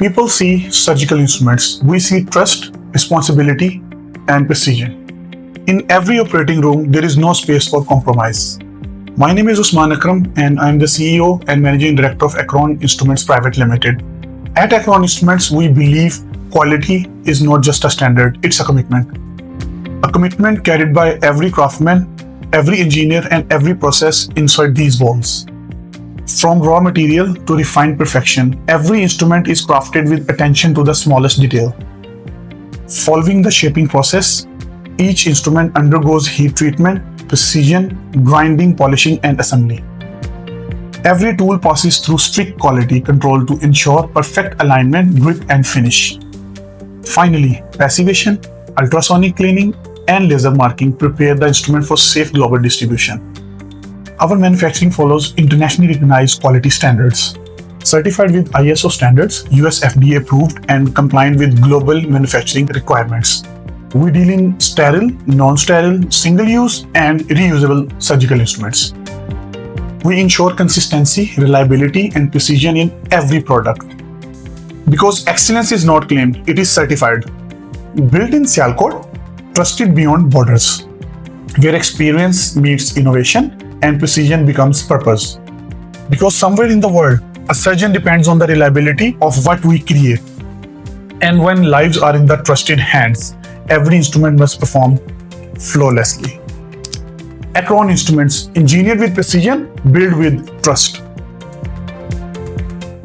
People see surgical instruments. We see trust, responsibility, and precision. In every operating room, there is no space for compromise. My name is Usman Akram, and I'm the CEO and Managing Director of Acheron Instruments Private Limited. At Acheron Instruments, we believe quality is not just a standard, it's a commitment. A commitment carried by every craftsman, every engineer, and every process inside these walls. From raw material to refined perfection, every instrument is crafted with attention to the smallest detail. Following the shaping process, each instrument undergoes heat treatment, precision, grinding, polishing, and assembly. Every tool passes through strict quality control to ensure perfect alignment, grip, and finish. Finally, passivation, ultrasonic cleaning, and laser marking prepare the instrument for safe global distribution. Our manufacturing follows internationally recognized quality standards. Certified with ISO standards, US FDA approved, and compliant with global manufacturing requirements. We deal in sterile, non-sterile, single-use, and reusable surgical instruments. We ensure consistency, reliability, and precision in every product. Because excellence is not claimed, it is certified. Built in Sialkot, trusted beyond borders, where experience meets innovation and precision becomes purpose. Because somewhere in the world, a surgeon depends on the reliability of what we create. And when lives are in the trusted hands, every instrument must perform flawlessly. Acheron Instruments, engineered with precision, built with trust.